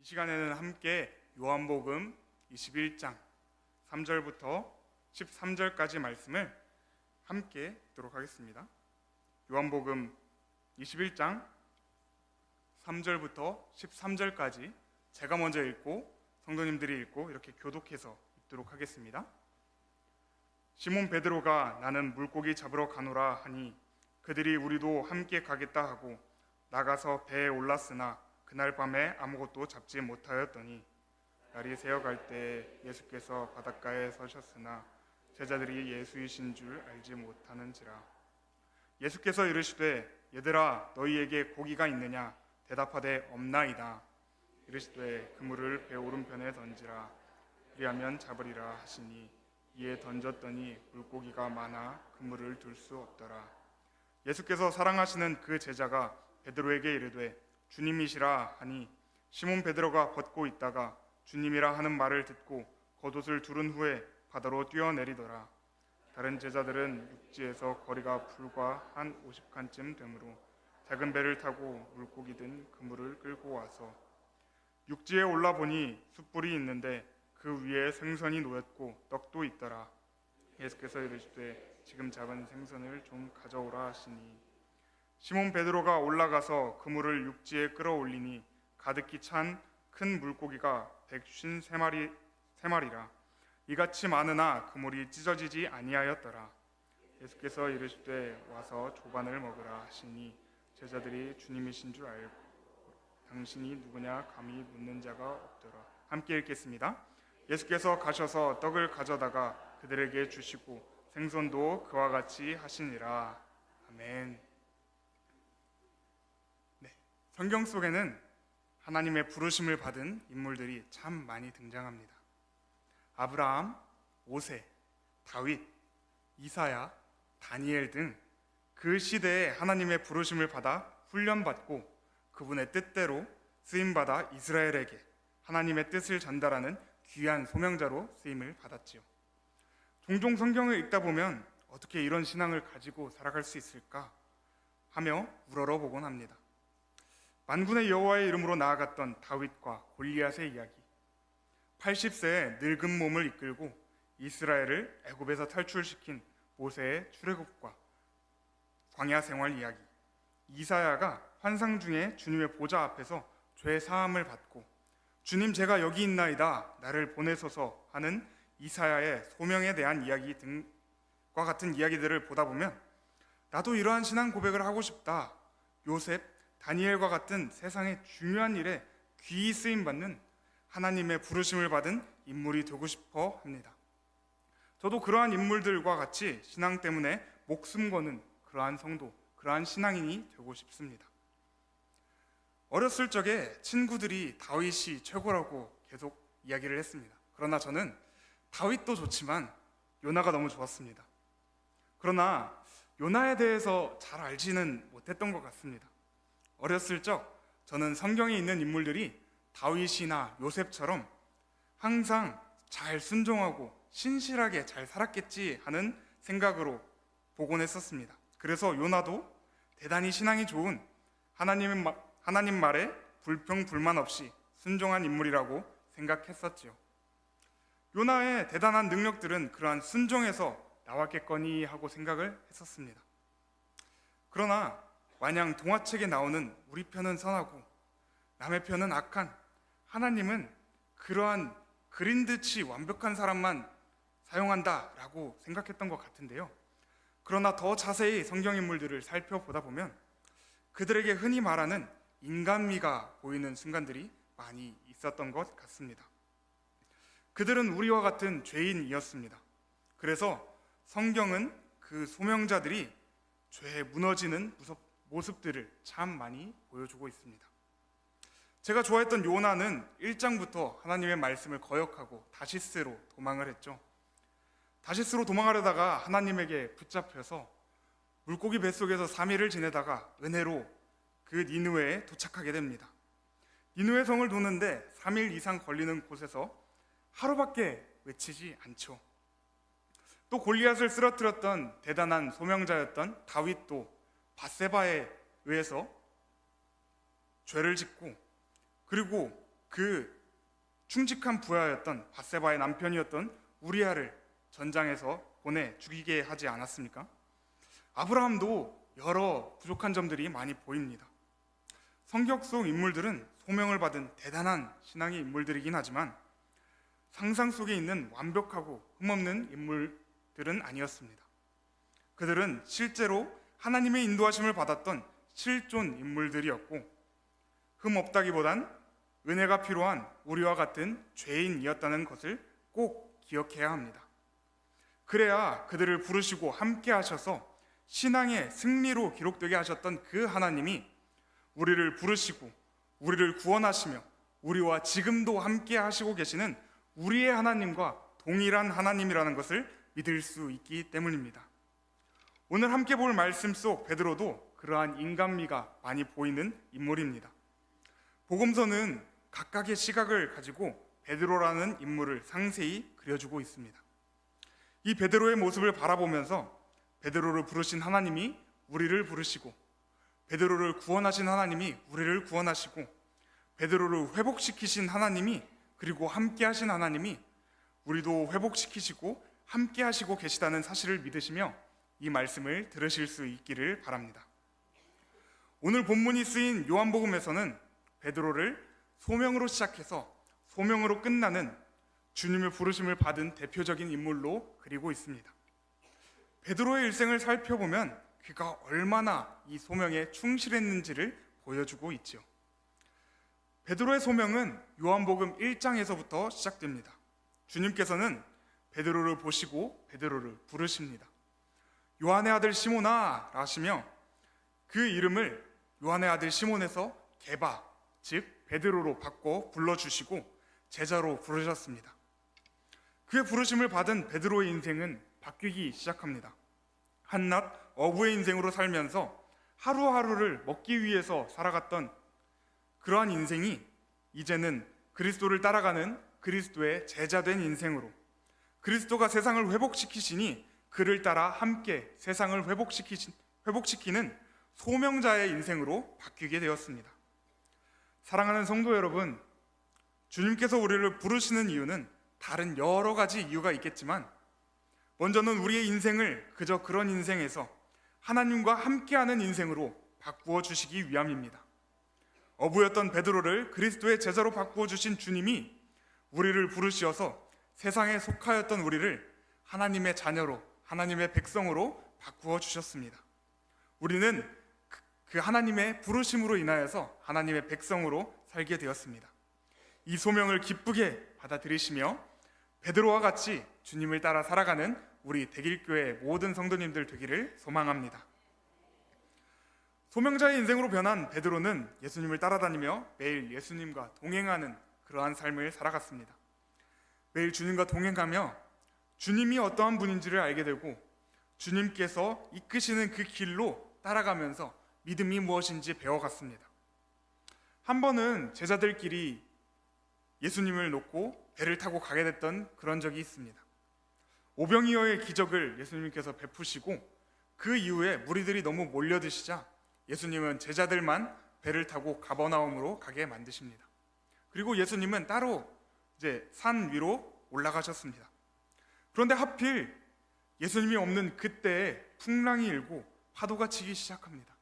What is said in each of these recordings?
시간에는 함께 요한복음 21장 3절부터 13절까지 말씀을 함께 듣도록 하겠습니다. 요한복음 21장 3절부터 13절까지 제가 먼저 읽고 성도님들이 읽고 이렇게 교독해서 읽도록 하겠습니다. 시몬 베드로가 나는 물고기 잡으러 가노라 하니 그들이 우리도 함께 가겠다 하고 나가서 배에 올랐으나 그날 밤에 아무것도 잡지 못하였더니 날이 새어갈 때 예수께서 바닷가에 서셨으나 제자들이 예수이신 줄 알지 못하는지라. 예수께서 이르시되 얘들아 너희에게 고기가 있느냐 대답하되 없나이다. 이르시되 그물을 배 오른편에 던지라 그리하면 잡으리라 하시니 이에 던졌더니 물고기가 많아 그물을 둘 수 없더라. 예수께서 사랑하시는 그 제자가 베드로에게 이르되 주님이시라 하니 시몬 베드로가 벗고 있다가 주님이라 하는 말을 듣고 겉옷을 두른 후에 바다로 뛰어내리더라. 다른 제자들은 육지에서 거리가 불과 한 50칸쯤 되므로 작은 배를 타고 물고기 든 그물을 끌고 와서 육지에 올라보니 숯불이 있는데 그 위에 생선이 놓였고 떡도 있더라. 예수께서 이르시되 지금 잡은 생선을 좀 가져오라 하시니 시몬 베드로가 올라가서 그물을 육지에 끌어올리니 가득히 찬 큰 물고기가 153마리라. 이같이 많으나 그물이 찢어지지 아니하였더라. 예수께서 이르시되 와서 조반을 먹으라 하시니 제자들이 주님이신 줄 알고 당신이 누구냐 감히 묻는 자가 없더라. 함께 읽겠습니다. 예수께서 가셔서 떡을 가져다가 그들에게 주시고 생선도 그와 같이 하시니라. 아멘. 성경 속에는 하나님의 부르심을 받은 인물들이 참 많이 등장합니다. 아브라함, 모세, 다윗, 이사야, 다니엘 등 그 시대에 하나님의 부르심을 받아 훈련받고 그분의 뜻대로 쓰임받아 이스라엘에게 하나님의 뜻을 전달하는 귀한 소명자로 쓰임을 받았지요. 종종 성경을 읽다 보면 어떻게 이런 신앙을 가지고 살아갈 수 있을까 하며 우러러보곤 합니다. 만군의 여호와의 이름으로 나아갔던 다윗과 골리앗의 이야기, 80세에 늙은 몸을 이끌고 이스라엘을 애굽에서 탈출시킨 모세의 출애굽과 광야 생활 이야기, 이사야가 환상 중에 주님의 보좌 앞에서 죄 사함을 받고 주님 제가 여기 있나이다 나를 보내소서 하는 이사야의 소명에 대한 이야기 등과 같은 이야기들을 보다 보면 나도 이러한 신앙 고백을 하고 싶다. 요셉, 다니엘과 같은 세상의 중요한 일에 귀히 쓰임받는 하나님의 부르심을 받은 인물이 되고 싶어 합니다. 저도 그러한 인물들과 같이 신앙 때문에 목숨 거는 그러한 성도, 그러한 신앙인이 되고 싶습니다. 어렸을 적에 친구들이 다윗이 최고라고 계속 이야기를 했습니다. 그러나 저는 다윗도 좋지만 요나가 너무 좋았습니다. 그러나 요나에 대해서 잘 알지는 못했던 것 같습니다. 어렸을 적 저는 성경에 있는 인물들이 다윗이나 요셉처럼 항상 잘 순종하고 신실하게 잘 살았겠지 하는 생각으로 보곤 했었습니다. 그래서 요나도 대단히 신앙이 좋은 하나님 말에 불평 불만 없이 순종한 인물이라고 생각했었지요. 요나의 대단한 능력들은 그러한 순종에서 나왔겠거니 하고 생각을 했었습니다. 그러나 마냥 동화책에 나오는 우리 편은 선하고 남의 편은 악한 하나님은 그러한 그린 듯이 완벽한 사람만 사용한다라고 생각했던 것 같은데요. 그러나 더 자세히 성경 인물들을 살펴보다 보면 그들에게 흔히 말하는 인간미가 보이는 순간들이 많이 있었던 것 같습니다. 그들은 우리와 같은 죄인이었습니다. 그래서 성경은 그 소명자들이 죄에 무너지는 모습들을 참 많이 보여주고 있습니다. 제가 좋아했던 요나는 1장부터 하나님의 말씀을 거역하고 다시스로 도망을 했죠. 다시스로 도망하려다가 하나님에게 붙잡혀서 물고기 뱃속에서 3일을 지내다가 은혜로 그 니느웨에 도착하게 됩니다. 니느웨 성을 도는데 3일 이상 걸리는 곳에서 하루밖에 외치지 않죠. 또 골리앗을 쓰러뜨렸던 대단한 소명자였던 다윗도 밧세바에 의해서 죄를 짓고 그리고 그 충직한 부하였던 밧세바의 남편이었던 우리아를 전장에서 보내 죽이게 하지 않았습니까? 아브라함도 여러 부족한 점들이 많이 보입니다. 성경 속 인물들은 소명을 받은 대단한 신앙의 인물들이긴 하지만 상상 속에 있는 완벽하고 흠없는 인물들은 아니었습니다. 그들은 실제로 하나님의 인도하심을 받았던 실존 인물들이었고 흠없다기보단 은혜가 필요한 우리와 같은 죄인이었다는 것을 꼭 기억해야 합니다. 그래야 그들을 부르시고 함께 하셔서 신앙의 승리로 기록되게 하셨던 그 하나님이 우리를 부르시고 우리를 구원하시며 우리와 지금도 함께 하시고 계시는 우리의 하나님과 동일한 하나님이라는 것을 믿을 수 있기 때문입니다. 오늘 함께 볼 말씀 속 베드로도 그러한 인간미가 많이 보이는 인물입니다. 복음서는 각각의 시각을 가지고 베드로라는 인물을 상세히 그려주고 있습니다. 이 베드로의 모습을 바라보면서 베드로를 부르신 하나님이 우리를 부르시고 베드로를 구원하신 하나님이 우리를 구원하시고 베드로를 회복시키신 하나님이 그리고 함께 하신 하나님이 우리도 회복시키시고 함께 하시고 계시다는 사실을 믿으시며 이 말씀을 들으실 수 있기를 바랍니다. 오늘 본문이 쓰인 요한복음에서는 베드로를 소명으로 시작해서 소명으로 끝나는 주님의 부르심을 받은 대표적인 인물로 그리고 있습니다. 베드로의 일생을 살펴보면 그가 얼마나 이 소명에 충실했는지를 보여주고 있죠. 베드로의 소명은 요한복음 1장에서부터 시작됩니다. 주님께서는 베드로를 보시고 베드로를 부르십니다. 요한의 아들 시몬아 하시며 그 이름을 요한의 아들 시몬에서 게바, 즉 베드로로 바꿔 불러주시고 제자로 부르셨습니다. 그의 부르심을 받은 베드로의 인생은 바뀌기 시작합니다. 한낱 어부의 인생으로 살면서 하루하루를 먹기 위해서 살아갔던 그러한 인생이 이제는 그리스도를 따라가는 그리스도의 제자된 인생으로 그리스도가 세상을 회복시키시니 그를 따라 함께 세상을 회복시키는 소명자의 인생으로 바뀌게 되었습니다. 사랑하는 성도 여러분, 주님께서 우리를 부르시는 이유는 다른 여러 가지 이유가 있겠지만 먼저는 우리의 인생을 그저 그런 인생에서 하나님과 함께하는 인생으로 바꾸어 주시기 위함입니다. 어부였던 베드로를 그리스도의 제자로 바꾸어 주신 주님이 우리를 부르시어서 세상에 속하였던 우리를 하나님의 자녀로 하나님의 백성으로 바꾸어 주셨습니다. 우리는 그 하나님의 부르심으로 인하여서 하나님의 백성으로 살게 되었습니다. 이 소명을 기쁘게 받아들이시며 베드로와 같이 주님을 따라 살아가는 우리 대길교회 모든 성도님들 되기를 소망합니다. 소명자의 인생으로 변한 베드로는 예수님을 따라다니며 매일 예수님과 동행하는 그러한 삶을 살아갔습니다. 매일 주님과 동행하며 주님이 어떠한 분인지를 알게 되고 주님께서 이끄시는 그 길로 따라가면서 믿음이 무엇인지 배워갔습니다. 한 번은 제자들끼리 예수님을 놓고 배를 타고 가게 됐던 그런 적이 있습니다. 오병이어의 기적을 예수님께서 베푸시고 그 이후에 무리들이 너무 몰려드시자 예수님은 제자들만 배를 타고 가버나움으로 가게 만드십니다. 그리고 예수님은 따로 이제 산 위로 올라가셨습니다. 그런데 하필 예수님이 없는 그때에 풍랑이 일고 파도가 치기 시작합니다.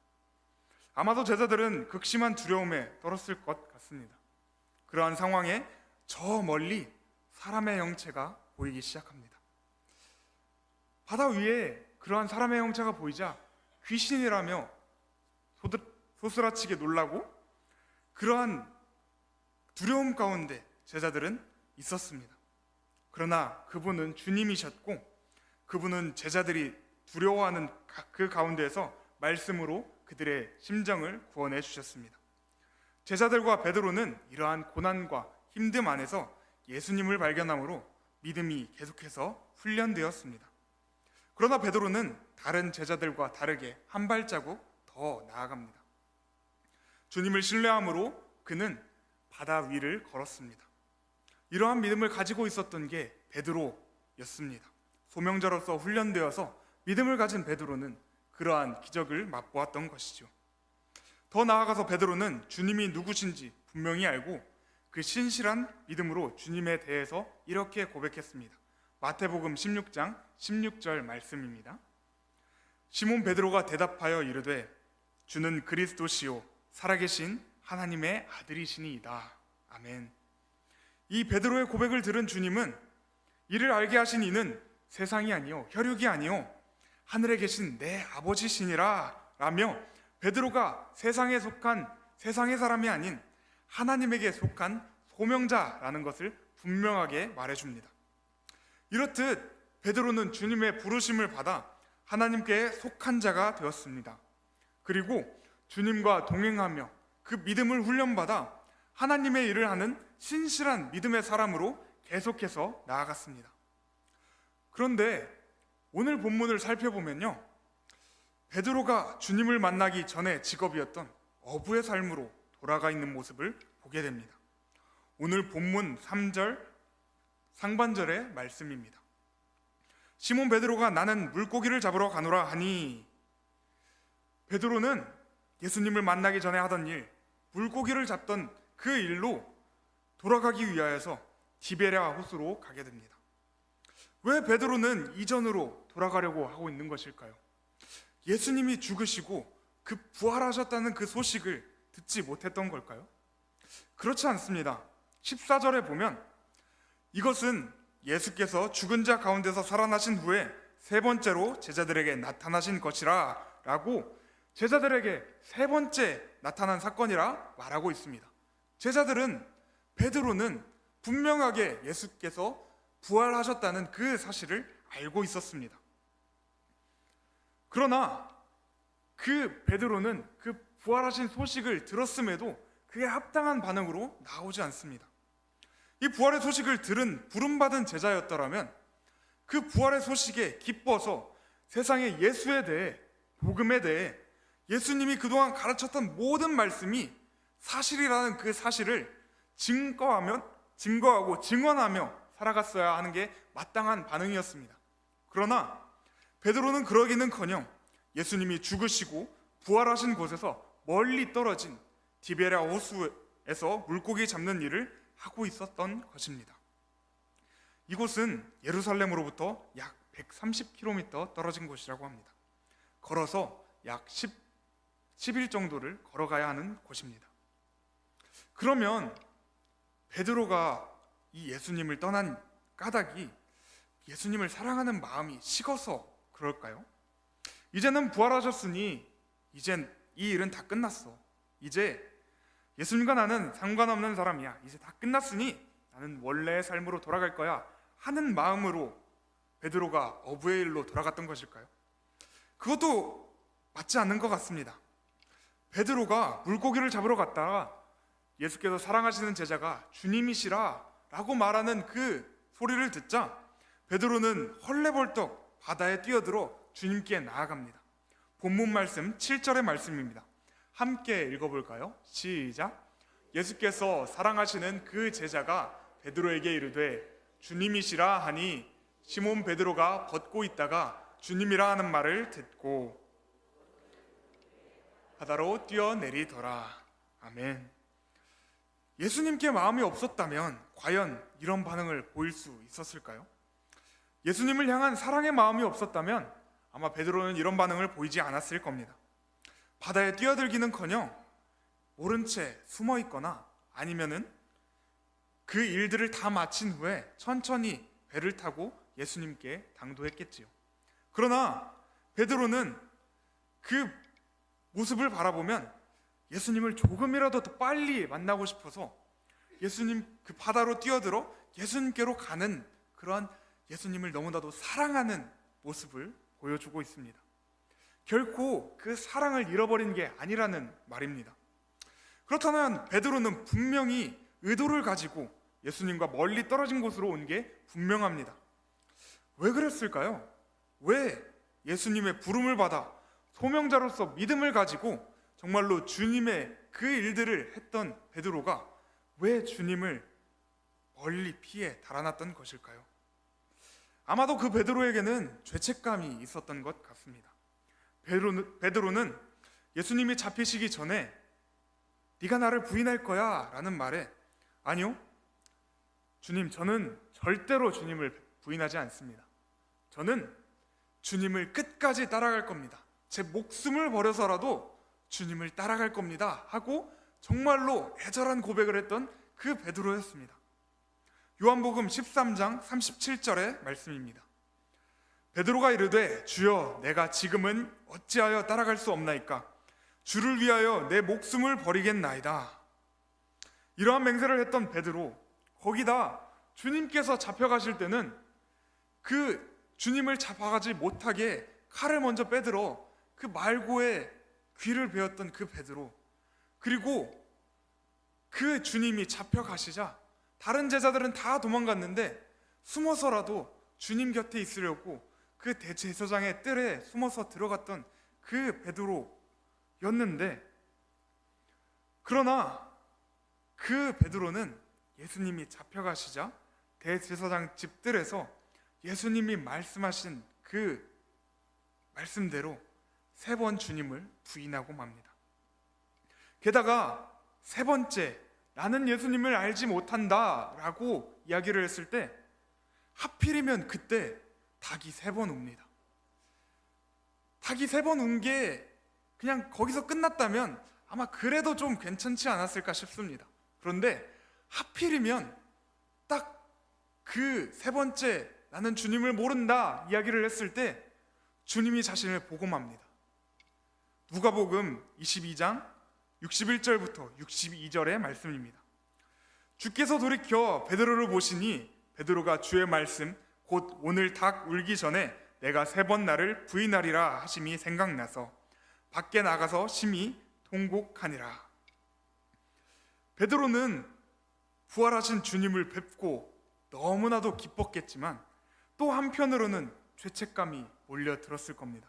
아마도 제자들은 극심한 두려움에 떨었을 것 같습니다. 그러한 상황에 저 멀리 사람의 형체가 보이기 시작합니다. 바다 위에 그러한 사람의 형체가 보이자 귀신이라며 소스라치게 놀라고 그러한 두려움 가운데 제자들은 있었습니다. 그러나 그분은 주님이셨고 그분은 제자들이 두려워하는 그 가운데에서 말씀으로 그들의 심정을 구원해 주셨습니다. 제자들과 베드로는 이러한 고난과 힘듦 안에서 예수님을 발견함으로 믿음이 계속해서 훈련되었습니다. 그러나 베드로는 다른 제자들과 다르게 한 발자국 더 나아갑니다. 주님을 신뢰함으로 그는 바다 위를 걸었습니다. 이러한 믿음을 가지고 있었던 게 베드로였습니다. 소명자로서 훈련되어서 믿음을 가진 베드로는 그러한 기적을 맛보았던 것이죠. 더 나아가서 베드로는 주님이 누구신지 분명히 알고 그 신실한 믿음으로 주님에 대해서 이렇게 고백했습니다. 마태복음 16장 16절 말씀입니다. 시몬 베드로가 대답하여 이르되 주는 그리스도시요 살아계신 하나님의 아들이시니이다. 아멘. 이 베드로의 고백을 들은 주님은 이를 알게 하신 이는 세상이 아니요 혈육이 아니요 하늘에 계신 내 아버지시니라 라며 베드로가 세상에 속한 세상의 사람이 아닌 하나님에게 속한 소명자라는 것을 분명하게 말해줍니다. 이렇듯 베드로는 주님의 부르심을 받아 하나님께 속한 자가 되었습니다. 그리고 주님과 동행하며 그 믿음을 훈련받아 하나님의 일을 하는 신실한 믿음의 사람으로 계속해서 나아갔습니다. 그런데 오늘 본문을 살펴보면요, 베드로가 주님을 만나기 전에 직업이었던 어부의 삶으로 돌아가 있는 모습을 보게 됩니다. 오늘 본문 3절 상반절의 말씀입니다. 시몬 베드로가 나는 물고기를 잡으러 가노라 하니, 베드로는 예수님을 만나기 전에 하던 일, 물고기를 잡던 그 일로 돌아가기 위하여서 디베랴 호수로 가게 됩니다. 왜 베드로는 이전으로 돌아가려고 하고 있는 것일까요? 예수님이 죽으시고 그 부활하셨다는 그 소식을 듣지 못했던 걸까요? 그렇지 않습니다. 14절에 보면 이것은 예수께서 죽은 자 가운데서 살아나신 후에 세 번째로 제자들에게 나타나신 것이라 라고 제자들에게 세 번째 나타난 사건이라 말하고 있습니다. 제자들은 베드로는 분명하게 예수께서 부활하셨다는 그 사실을 알고 있었습니다. 그러나 그 베드로는 그 부활하신 소식을 들었음에도 그에 합당한 반응으로 나오지 않습니다. 이 부활의 소식을 들은 부름받은 제자였더라면 그 부활의 소식에 기뻐서 세상의 예수에 대해, 복음에 대해 예수님이 그동안 가르쳤던 모든 말씀이 사실이라는 그 사실을 증거하고 증언하며 살아갔어야 하는 게 마땅한 반응이었습니다. 그러나 베드로는 그러기는커녕 예수님이 죽으시고 부활하신 곳에서 멀리 떨어진 디베랴 호수에서 물고기 잡는 일을 하고 있었던 것입니다. 이곳은 예루살렘으로부터 약 130km 떨어진 곳이라고 합니다. 걸어서 약 10일 정도를 걸어가야 하는 곳입니다. 그러면 베드로가 이 예수님을 떠난 까닭이 예수님을 사랑하는 마음이 식어서 그럴까요? 이제는 부활하셨으니 이젠 이 일은 다 끝났어. 이제 예수님과 나는 상관없는 사람이야. 이제 다 끝났으니 나는 원래의 삶으로 돌아갈 거야 하는 마음으로 베드로가 어부의 일로 돌아갔던 것일까요? 그것도 맞지 않는 것 같습니다. 베드로가 물고기를 잡으러 갔다가 예수께서 사랑하시는 제자가 주님이시라 라고 말하는 그 소리를 듣자 베드로는 헐레벌떡 바다에 뛰어들어 주님께 나아갑니다. 본문 말씀 7절의 말씀입니다. 함께 읽어볼까요? 시작. 예수께서 사랑하시는 그 제자가 베드로에게 이르되 주님이시라 하니 시몬 베드로가 벗고 있다가 주님이라 하는 말을 듣고 바다로 뛰어내리더라. 아멘. 예수님께 마음이 없었다면 과연 이런 반응을 보일 수 있었을까요? 예수님을 향한 사랑의 마음이 없었다면 아마 베드로는 이런 반응을 보이지 않았을 겁니다. 바다에 뛰어들기는커녕 모른 채 숨어 있거나 아니면은 그 일들을 다 마친 후에 천천히 배를 타고 예수님께 당도했겠지요. 그러나 베드로는 그 모습을 바라보면 예수님을 조금이라도 더 빨리 만나고 싶어서 예수님 그 바다로 뛰어들어 예수님께로 가는 그러한 예수님을 너무나도 사랑하는 모습을 보여주고 있습니다. 결코 그 사랑을 잃어버린 게 아니라는 말입니다. 그렇다면 베드로는 분명히 의도를 가지고 예수님과 멀리 떨어진 곳으로 온 게 분명합니다. 왜 그랬을까요? 왜 예수님의 부름을 받아 소명자로서 믿음을 가지고 정말로 주님의 그 일들을 했던 베드로가 왜 주님을 멀리 피해 달아났던 것일까요? 아마도 그 베드로에게는 죄책감이 있었던 것 같습니다. 베드로는 예수님이 잡히시기 전에 네가 나를 부인할 거야 라는 말에 아니요, 주님, 저는 절대로 주님을 부인하지 않습니다. 저는 주님을 끝까지 따라갈 겁니다. 제 목숨을 버려서라도 주님을 따라갈 겁니다 하고 정말로 애절한 고백을 했던 그 베드로였습니다. 요한복음 13장 37절의 말씀입니다. 베드로가 이르되 주여, 내가 지금은 어찌하여 따라갈 수 없나이까? 주를 위하여 내 목숨을 버리겠나이다. 이러한 맹세를 했던 베드로, 거기다 주님께서 잡혀가실 때는 그 주님을 잡아가지 못하게 칼을 먼저 빼들어 그 말고의 귀를 베었던 그 베드로, 그리고 그 주님이 잡혀가시자 다른 제자들은 다 도망갔는데 숨어서라도 주님 곁에 있으려고 그 대제사장의 뜰에 숨어서 들어갔던 그 베드로였는데, 그러나 그 베드로는 예수님이 잡혀가시자 대제사장 집 뜰에서 예수님이 말씀하신 그 말씀대로 3번 주님을 부인하고 맙니다. 게다가 3번째, 나는 예수님을 알지 못한다 라고 이야기를 했을 때 하필이면 그때 닭이 3번 웁니다. 닭이 3번 운 게 그냥 거기서 끝났다면 아마 그래도 좀 괜찮지 않았을까 싶습니다. 그런데 하필이면 딱 그 3번째, 나는 주님을 모른다 이야기를 했을 때 주님이 자신을 보고 맙니다. 누가복음 22장 61절부터 62절의 말씀입니다. 주께서 돌이켜 베드로를 보시니 베드로가 주의 말씀 곧 오늘 닭 울기 전에 내가 3번 나를 부인하리라 하심이 생각나서 밖에 나가서 심히 통곡하니라. 베드로는 부활하신 주님을 뵙고 너무나도 기뻤겠지만 또 한편으로는 죄책감이 몰려들었을 겁니다.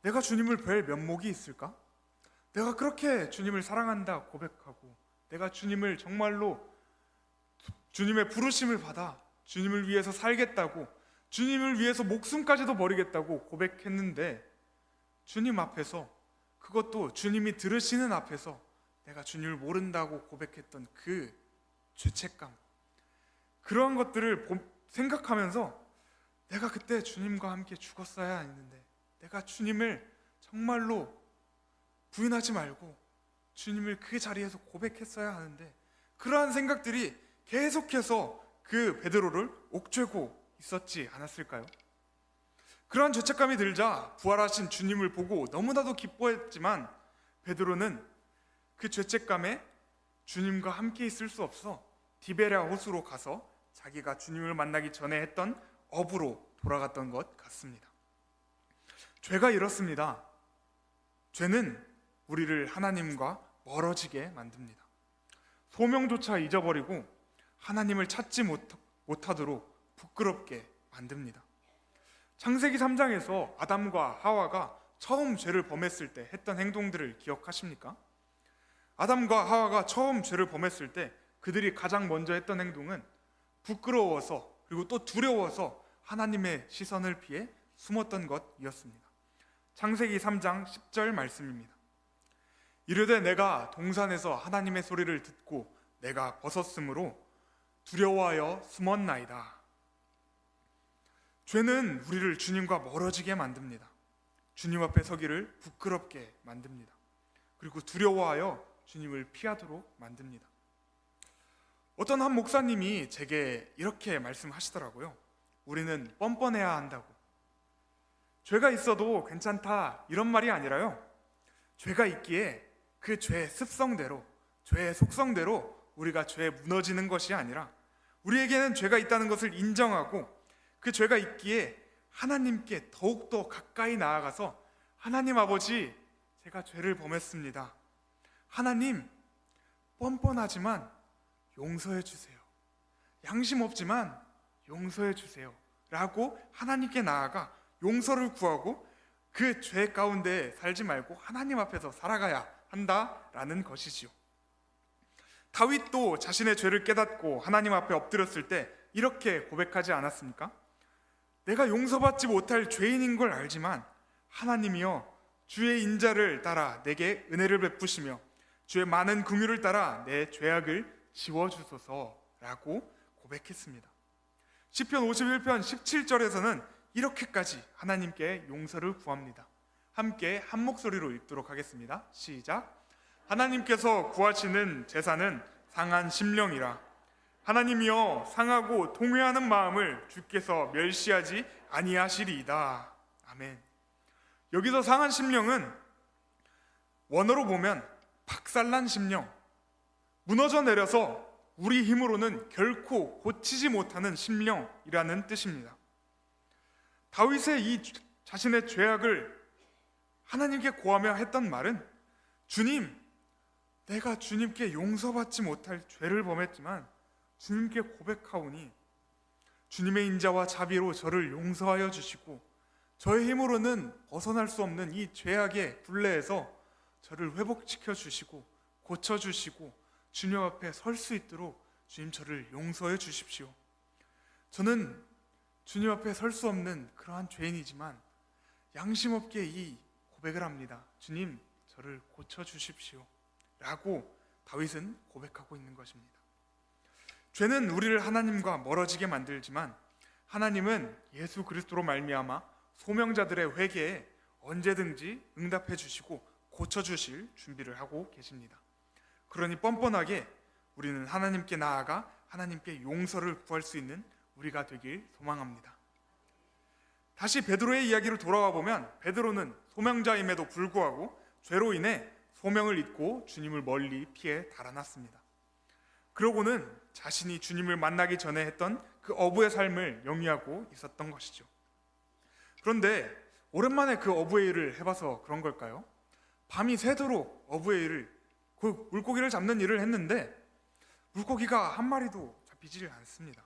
내가 주님을 뵐 면목이 있을까? 내가 그렇게 주님을 사랑한다 고백하고, 내가 주님을 정말로 주님의 부르심을 받아 주님을 위해서 살겠다고, 주님을 위해서 목숨까지도 버리겠다고 고백했는데 주님 앞에서, 그것도 주님이 들으시는 앞에서 내가 주님을 모른다고 고백했던 그 죄책감, 그러한 것들을 생각하면서 내가 그때 주님과 함께 죽었어야 했는데, 내가 주님을 정말로 부인하지 말고 주님을 그 자리에서 고백했어야 하는데, 그러한 생각들이 계속해서 그 베드로를 옥죄고 있었지 않았을까요? 그러한 죄책감이 들자 부활하신 주님을 보고 너무나도 기뻐했지만 베드로는 그 죄책감에 주님과 함께 있을 수 없어 디베랴 호수로 가서 자기가 주님을 만나기 전에 했던 업으로 돌아갔던 것 같습니다. 죄가 이렇습니다. 죄는 우리를 하나님과 멀어지게 만듭니다. 소명조차 잊어버리고 하나님을 찾지 못하도록 부끄럽게 만듭니다. 창세기 3장에서 아담과 하와가 처음 죄를 범했을 때 했던 행동들을 기억하십니까? 아담과 하와가 처음 죄를 범했을 때 그들이 가장 먼저 했던 행동은 부끄러워서, 그리고 또 두려워서 하나님의 시선을 피해 숨었던 것이었습니다. 창세기 3장 10절 말씀입니다. 이르되 내가 동산에서 하나님의 소리를 듣고 내가 벗었으므로 두려워하여 숨었나이다. 죄는 우리를 주님과 멀어지게 만듭니다. 주님 앞에 서기를 부끄럽게 만듭니다. 그리고 두려워하여 주님을 피하도록 만듭니다. 어떤 한 목사님이 제게 이렇게 말씀하시더라고요. 우리는 뻔뻔해야 한다고. 죄가 있어도 괜찮다 이런 말이 아니라요, 죄가 있기에 그 죄의 습성대로, 죄의 속성대로 우리가 죄에 무너지는 것이 아니라 우리에게는 죄가 있다는 것을 인정하고 그 죄가 있기에 하나님께 더욱더 가까이 나아가서 하나님 아버지, 제가 죄를 범했습니다. 하나님, 뻔뻔하지만 용서해 주세요. 양심 없지만 용서해 주세요 라고 하나님께 나아가 용서를 구하고 그 죄 가운데 살지 말고 하나님 앞에서 살아가야 한다라는 것이지요. 다윗도 자신의 죄를 깨닫고 하나님 앞에 엎드렸을 때 이렇게 고백하지 않았습니까? 내가 용서받지 못할 죄인인 걸 알지만 하나님이여 주의 인자를 따라 내게 은혜를 베푸시며 주의 많은 긍휼을 따라 내 죄악을 지워주소서라고 고백했습니다. 시편 51편 17절에서는 이렇게까지 하나님께 용서를 구합니다. 함께 한 목소리로 읽도록 하겠습니다. 시작. 하나님께서 구하시는 제사는 상한 심령이라. 하나님이여, 상하고 통회하는 마음을 주께서 멸시하지 아니하시리이다. 아멘. 여기서 상한 심령은 원어로 보면 박살난 심령, 무너져 내려서 우리 힘으로는 결코 고치지 못하는 심령이라는 뜻입니다. 다윗의 이 자신의 죄악을 하나님께 고하며 했던 말은, 주님, 내가 주님께 용서받지 못할 죄를 범했지만 주님께 고백하오니 주님의 인자와 자비로 저를 용서하여 주시고 저의 힘으로는 벗어날 수 없는 이 죄악의 굴레에서 저를 회복시켜 주시고 고쳐 주시고 주님 앞에 설 수 있도록 주님 저를 용서해 주십시오. 저는 주님 앞에 설 수 없는 그러한 죄인이지만 양심 없게 이 고백을 합니다. 주님, 저를 고쳐 주십시오 라고 다윗은 고백하고 있는 것입니다. 죄는 우리를 하나님과 멀어지게 만들지만 하나님은 예수 그리스도로 말미암아 소명자들의 회개에 언제든지 응답해 주시고 고쳐 주실 준비를 하고 계십니다. 그러니 뻔뻔하게 우리는 하나님께 나아가 하나님께 용서를 구할 수 있는 우리가 되길 소망합니다. 다시 베드로의 이야기로 돌아와 보면, 베드로는 소명자임에도 불구하고 죄로 인해 소명을 잊고 주님을 멀리 피해 달아났습니다. 그러고는 자신이 주님을 만나기 전에 했던 그 어부의 삶을 영위하고 있었던 것이죠. 그런데 오랜만에 그 어부의 일을 해봐서 그런 걸까요? 밤이 새도록 어부의 일을, 그 물고기를 잡는 일을 했는데 물고기가 한 마리도 잡히질 않습니다.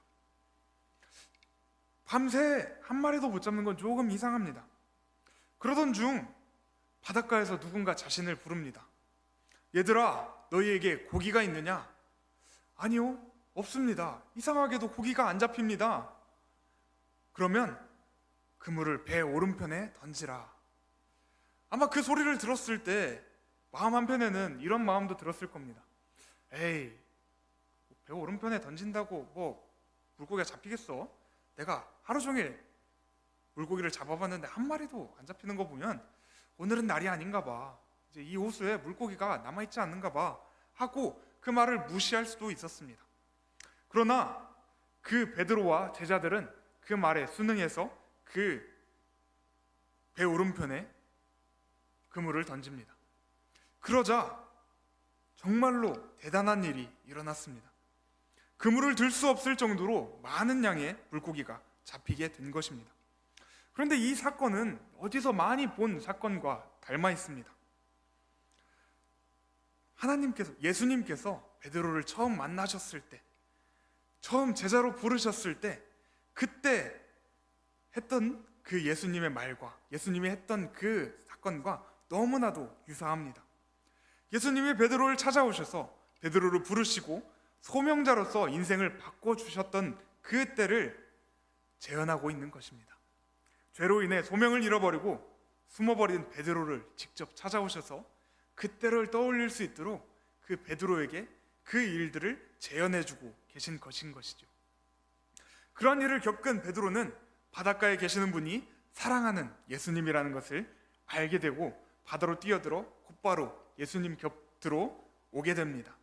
밤새 한 마리도 못 잡는 건 조금 이상합니다. 그러던 중 바닷가에서 누군가 자신을 부릅니다. 얘들아, 너희에게 고기가 있느냐? 아니요, 없습니다. 이상하게도 고기가 안 잡힙니다. 그러면 그물을 배 오른편에 던지라. 아마 그 소리를 들었을 때 마음 한편에는 이런 마음도 들었을 겁니다. 에이, 배 오른편에 던진다고 뭐 물고기가 잡히겠어? 내가 하루 종일 물고기를 잡아봤는데 한 마리도 안 잡히는 거 보면 오늘은 날이 아닌가 봐, 이제 이 호수에 물고기가 남아있지 않는가 봐 하고 그 말을 무시할 수도 있었습니다. 그러나 그 베드로와 제자들은 그 말에 순응해서 그 배 오른편에 그물을 던집니다. 그러자 정말로 대단한 일이 일어났습니다. 그물을 들 수 없을 정도로 많은 양의 물고기가 잡히게 된 것입니다. 그런데 이 사건은 어디서 많이 본 사건과 닮아 있습니다. 예수님께서 베드로를 처음 만나셨을 때, 처음 제자로 부르셨을 때, 그때 했던 그 예수님의 말과 예수님이 했던 그 사건과 너무나도 유사합니다. 예수님이 베드로를 찾아오셔서 베드로를 부르시고 소명자로서 인생을 바꿔주셨던 그 때를 재현하고 있는 것입니다. 죄로 인해 소명을 잃어버리고 숨어버린 베드로를 직접 찾아오셔서 그때를 떠올릴 수 있도록 그 베드로에게 그 일들을 재현해주고 계신 것인 것이죠. 그런 일을 겪은 베드로는 바닷가에 계시는 분이 사랑하는 예수님이라는 것을 알게 되고 바다로 뛰어들어 곧바로 예수님 곁으로 오게 됩니다.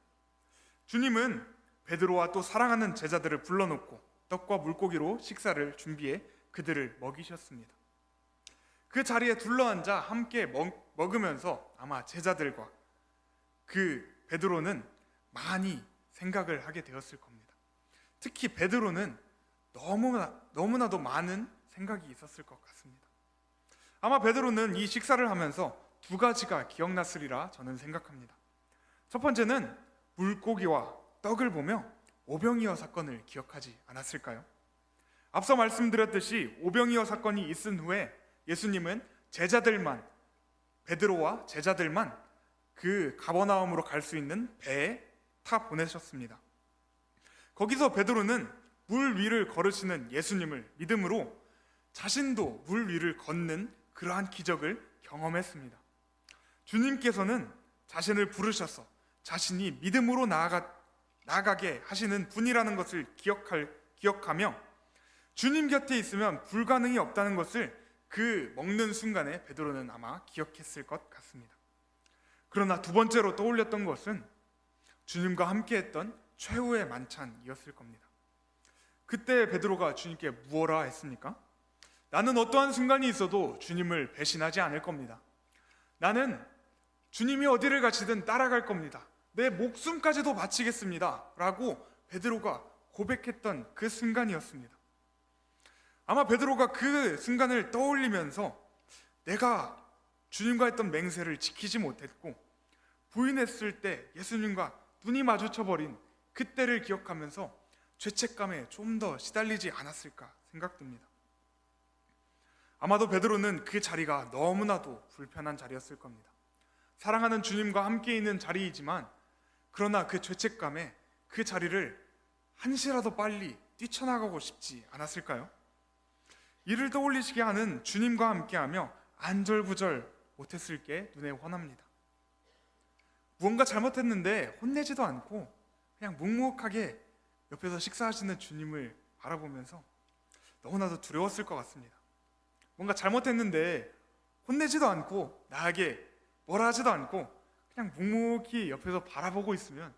주님은 베드로와 또 사랑하는 제자들을 불러놓고 떡과 물고기로 식사를 준비해 그들을 먹이셨습니다. 그 자리에 둘러앉아 함께 먹으면서 아마 제자들과 그 베드로는 많이 생각을 하게 되었을 겁니다. 특히 베드로는 너무나도 많은 생각이 있었을 것 같습니다. 아마 베드로는 이 식사를 하면서 두 가지가 기억났으리라 저는 생각합니다. 첫 번째는 물고기와 떡을 보며 오병이어 사건을 기억하지 않았을까요? 앞서 말씀드렸듯이 오병이어 사건이 있은 후에 예수님은 베드로와 제자들만 그 가버나움으로 갈 수 있는 배에 타 보내셨습니다. 거기서 베드로는 물 위를 걸으시는 예수님을 믿음으로 자신도 물 위를 걷는 그러한 기적을 경험했습니다. 주님께서는 자신을 부르셔서 자신이 믿음으로 나아가 나아가게 하시는 분이라는 것을 기억하며 주님 곁에 있으면 불가능이 없다는 것을 그 먹는 순간에 베드로는 아마 기억했을 것 같습니다. 그러나 두 번째로 떠올렸던 것은 주님과 함께했던 최후의 만찬이었을 겁니다. 그때 베드로가 주님께 무엇라 했습니까? 나는 어떠한 순간이 있어도 주님을 배신하지 않을 겁니다. 나는 주님이 어디를 가시든 따라갈 겁니다. 내 목숨까지도 바치겠습니다 라고 베드로가 고백했던 그 순간이었습니다. 아마 베드로가 그 순간을 떠올리면서 내가 주님과 했던 맹세를 지키지 못했고 부인했을 때 예수님과 눈이 마주쳐버린 그때를 기억하면서 죄책감에 좀 더 시달리지 않았을까 생각됩니다. 아마도 베드로는 그 자리가 너무나도 불편한 자리였을 겁니다. 사랑하는 주님과 함께 있는 자리이지만 그러나 그 죄책감에 그 자리를 한시라도 빨리 뛰쳐나가고 싶지 않았을까요? 이를 떠올리시게 하는 주님과 함께하며 안절부절 못했을 게 눈에 훤합니다. 무언가 잘못했는데 혼내지도 않고 그냥 묵묵하게 옆에서 식사하시는 주님을 바라보면서 너무나도 두려웠을 것 같습니다. 뭔가 잘못했는데 혼내지도 않고 나에게 뭐라 하지도 않고 그냥 묵묵히 옆에서 바라보고 있으면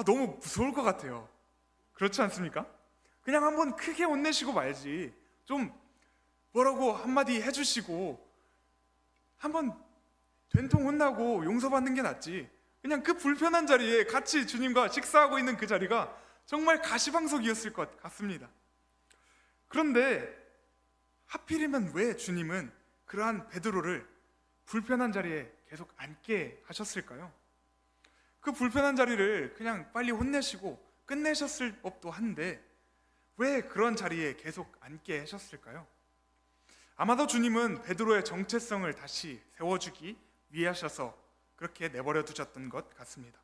너무 무서울 것 같아요. 그렇지 않습니까? 그냥 한번 크게 혼내시고 말지, 좀 뭐라고 한마디 해주시고 한번 된통 혼나고 용서받는 게 낫지. 그냥 그 불편한 자리에 같이 주님과 식사하고 있는 그 자리가 정말 가시방석이었을 것 같습니다. 그런데 하필이면 왜 주님은 그러한 베드로를 불편한 자리에 계속 앉게 하셨을까요? 그 불편한 자리를 그냥 빨리 혼내시고 끝내셨을 법도 한데 왜 그런 자리에 계속 앉게 하셨을까요? 아마도 주님은 베드로의 정체성을 다시 세워주기 위해 하셔서 그렇게 내버려 두셨던 것 같습니다.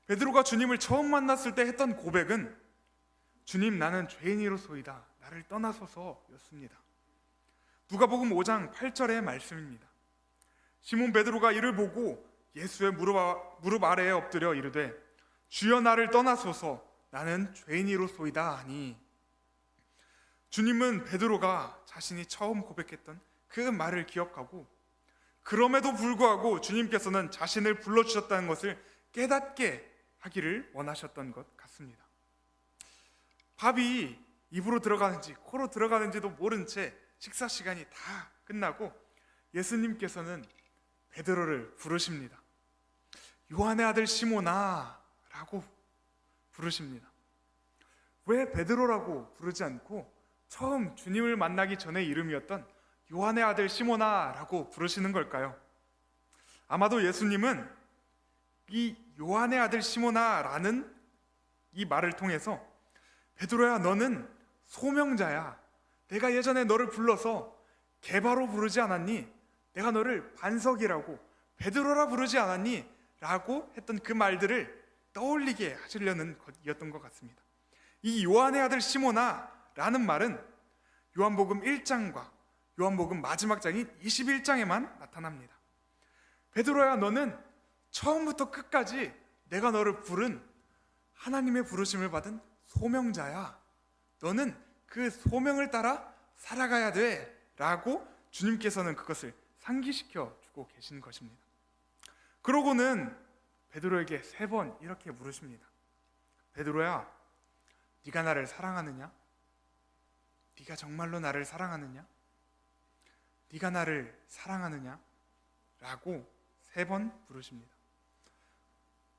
베드로가 주님을 처음 만났을 때 했던 고백은 주님, 나는 죄인이로소이다, 나를 떠나소서였습니다. 누가복음 5장 8절의 말씀입니다. 시몬 베드로가 이를 보고 예수의 무릎 아래에 엎드려 이르되 주여, 나를 떠나소서, 나는 죄인이로소이다 하니, 주님은 베드로가 자신이 처음 고백했던 그 말을 기억하고 그럼에도 불구하고 주님께서는 자신을 불러주셨다는 것을 깨닫게 하기를 원하셨던 것 같습니다. 밥이 입으로 들어가는지 코로 들어가는지도 모른 채 식사 시간이 다 끝나고 예수님께서는 베드로를 부르십니다. 요한의 아들 시몬아 라고 부르십니다. 왜 베드로라고 부르지 않고 처음 주님을 만나기 전의 이름이었던 요한의 아들 시몬아 라고 부르시는 걸까요? 아마도 예수님은 이 요한의 아들 시몬아 라는 이 말을 통해서 베드로야, 너는 소명자야. 내가 예전에 너를 불러서 게바로 부르지 않았니? 내가 너를 반석이라고 베드로라 부르지 않았니? 라고 했던 그 말들을 떠올리게 하시려는 것이었던 것 같습니다. 이 요한의 아들 시몬아 라는 말은 요한복음 1장과 요한복음 마지막 장인 21장에만 나타납니다. 베드로야, 너는 처음부터 끝까지 내가 너를 부른 하나님의 부르심을 받은 소명자야. 너는 그 소명을 따라 살아가야 돼 라고 주님께서는 그것을 상기시켜 주고 계신 것입니다. 그러고는 베드로에게 3번 이렇게 물으십니다. 베드로야, 네가 나를 사랑하느냐? 네가 정말로 나를 사랑하느냐? 네가 나를 사랑하느냐? 라고 3번 부르십니다.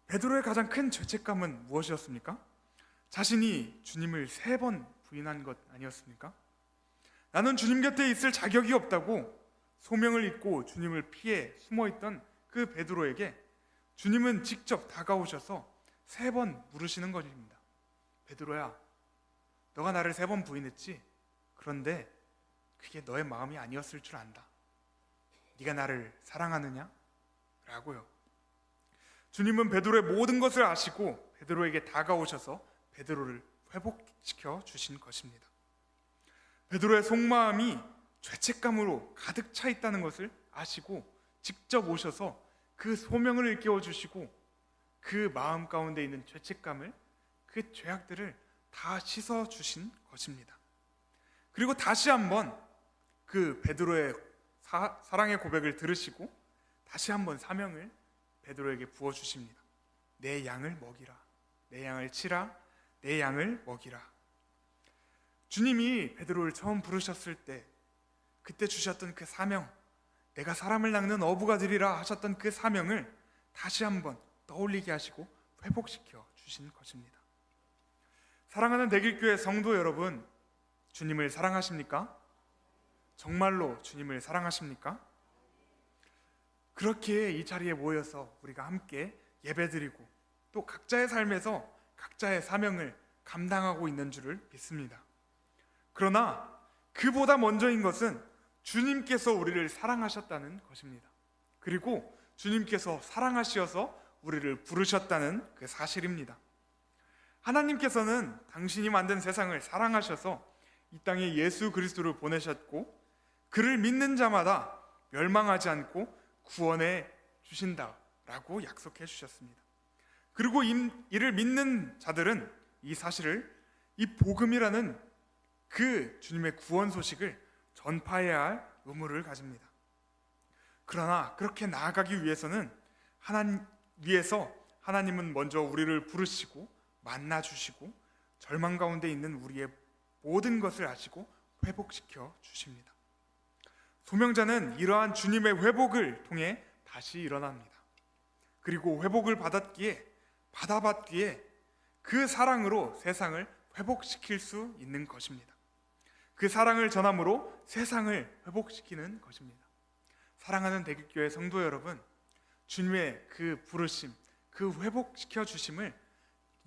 베드로의 가장 큰 죄책감은 무엇이었습니까? 자신이 주님을 3번 부인한 것 아니었습니까? 나는 주님 곁에 있을 자격이 없다고 소명을 잊고 주님을 피해 숨어있던 그 베드로에게 주님은 직접 다가오셔서 3번 물으시는 것입니다. 베드로야, 너가 나를 3번 부인했지? 그런데 그게 너의 마음이 아니었을 줄 안다. 네가 나를 사랑하느냐? 라고요. 주님은 베드로의 모든 것을 아시고 베드로에게 다가오셔서 베드로를 회복시켜 주신 것입니다. 베드로의 속마음이 죄책감으로 가득 차 있다는 것을 아시고 직접 오셔서 그 소명을 일깨워 주시고 그 마음 가운데 있는 죄책감을 그 죄악들을 다 씻어 주신 것입니다. 그리고 다시 한번 그 베드로의 사랑의 고백을 들으시고 다시 한번 사명을 베드로에게 부어 주십니다. 내 양을 먹이라, 내 양을 치라, 내 양을 먹이라. 주님이 베드로를 처음 부르셨을 때 그때 주셨던 그 사명, 내가 사람을 낚는 어부가 되리라 하셨던 그 사명을 다시 한번 떠올리게 하시고 회복시켜 주신 것입니다. 사랑하는 대길교회 성도 여러분, 주님을 사랑하십니까? 정말로 주님을 사랑하십니까? 그렇게 이 자리에 모여서 우리가 함께 예배드리고 또 각자의 삶에서 각자의 사명을 감당하고 있는 줄을 믿습니다. 그러나 그보다 먼저인 것은 주님께서 우리를 사랑하셨다는 것입니다. 그리고 주님께서 사랑하시어서 우리를 부르셨다는 그 사실입니다. 하나님께서는 당신이 만든 세상을 사랑하셔서 이 땅에 예수 그리스도를 보내셨고 그를 믿는 자마다 멸망하지 않고 구원해 주신다라고 약속해 주셨습니다. 그리고 이를 믿는 자들은 이 사실을, 이 복음이라는 그 주님의 구원 소식을 전파해야 할 의무를 가집니다. 그러나 그렇게 나아가기 위해서는 하나님은 먼저 우리를 부르시고 만나 주시고 절망 가운데 있는 우리의 모든 것을 아시고 회복시켜 주십니다. 소명자는 이러한 주님의 회복을 통해 다시 일어납니다. 그리고 회복을 받아봤기에 그 사랑으로 세상을 회복시킬 수 있는 것입니다. 그 사랑을 전함으로 세상을 회복시키는 것입니다. 사랑하는 대길교회 성도 여러분, 주님의 그 부르심, 그 회복시켜 주심을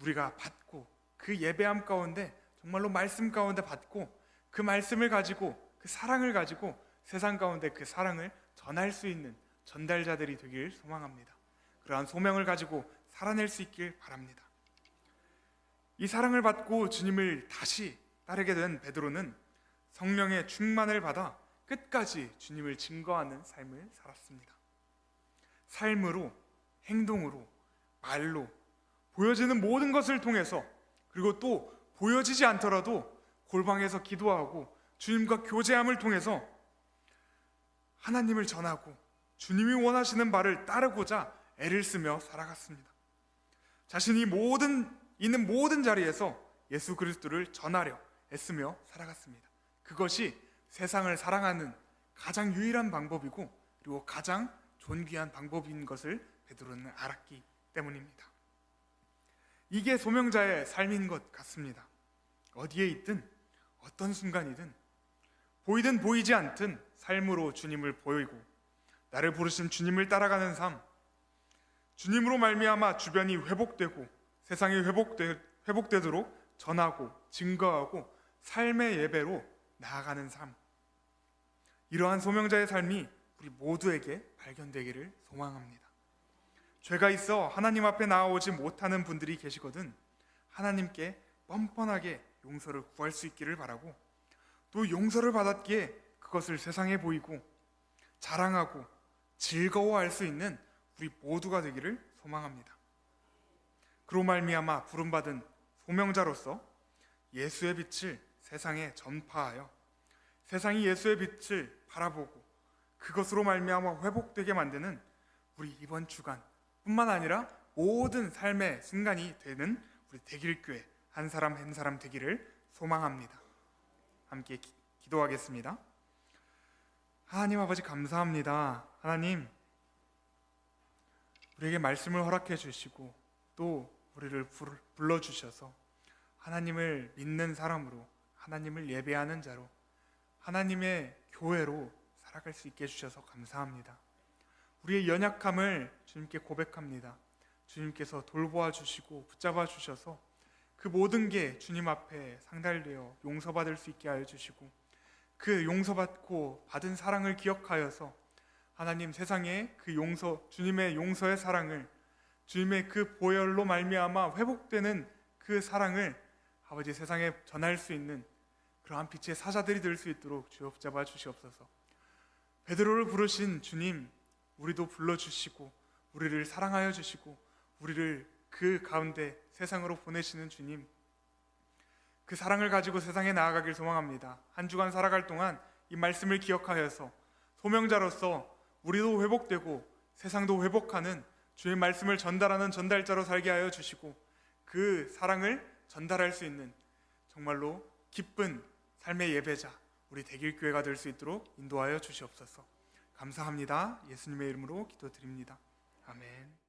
우리가 받고 그 예배함 가운데 정말로 말씀 가운데 받고 그 말씀을 가지고 그 사랑을 가지고 세상 가운데 그 사랑을 전할 수 있는 전달자들이 되길 소망합니다. 그러한 소명을 가지고 살아낼 수 있길 바랍니다. 이 사랑을 받고 주님을 다시 따르게 된 베드로는 성령의 충만을 받아 끝까지 주님을 증거하는 삶을 살았습니다. 삶으로, 행동으로, 말로 보여지는 모든 것을 통해서, 그리고 또 보여지지 않더라도 골방에서 기도하고 주님과 교제함을 통해서 하나님을 전하고 주님이 원하시는 바를 따르고자 애를 쓰며 살아갔습니다. 자신이 있는 모든 자리에서 예수 그리스도를 전하려 애쓰며 살아갔습니다. 그것이 세상을 사랑하는 가장 유일한 방법이고 그리고 가장 존귀한 방법인 것을 베드로는 알았기 때문입니다. 이게 소명자의 삶인 것 같습니다. 어디에 있든 어떤 순간이든 보이든 보이지 않든 삶으로 주님을 보이고 나를 부르신 주님을 따라가는 삶, 주님으로 말미암아 주변이 회복되고 세상이 회복되도록 전하고 증거하고 삶의 예배로 나아가는 삶, 이러한 소명자의 삶이 우리 모두에게 발견되기를 소망합니다. 죄가 있어 하나님 앞에 나아오지 못하는 분들이 계시거든 하나님께 뻔뻔하게 용서를 구할 수 있기를 바라고, 또 용서를 받았기에 그것을 세상에 보이고 자랑하고 즐거워할 수 있는 우리 모두가 되기를 소망합니다. 그로 말미암아 부름받은 소명자로서 예수의 빛을 세상에 전파하여 세상이 예수의 빛을 바라보고 그것으로 말미암아 회복되게 만드는 우리 이번 주간 뿐만 아니라 모든 삶의 순간이 되는 우리 대길교회 한 사람 한 사람 되기를 소망합니다. 함께 기도하겠습니다. 하나님 아버지 감사합니다. 하나님, 우리에게 말씀을 허락해 주시고 또 우리를 불러주셔서 하나님을 믿는 사람으로, 하나님을 예배하는 자로, 하나님의 교회로 살아갈 수 있게 해주셔서 감사합니다. 우리의 연약함을 주님께 고백합니다. 주님께서 돌보아 주시고 붙잡아 주셔서 그 모든 게 주님 앞에 상달되어 용서받을 수 있게 하여 주시고, 그 용서받고 받은 사랑을 기억하여서 하나님 세상에 그 주님의 용서의 사랑을, 주님의 그 보혈로 말미암아 회복되는 그 사랑을 아버지 세상에 전할 수 있는 그러한 빛의 사자들이 될 수 있도록 주여 붙잡아 주시옵소서. 베드로를 부르신 주님, 우리도 불러주시고 우리를 사랑하여 주시고 우리를 그 가운데 세상으로 보내시는 주님, 그 사랑을 가지고 세상에 나아가길 소망합니다. 한 주간 살아갈 동안 이 말씀을 기억하여서 소명자로서 우리도 회복되고 세상도 회복하는 주의 말씀을 전달하는 전달자로 살게 하여 주시고, 그 사랑을 전달할 수 있는 정말로 기쁜 삶의 예배자 우리 대길교회가 될 수 있도록 인도하여 주시옵소서. 감사합니다. 예수님의 이름으로 기도드립니다. 아멘.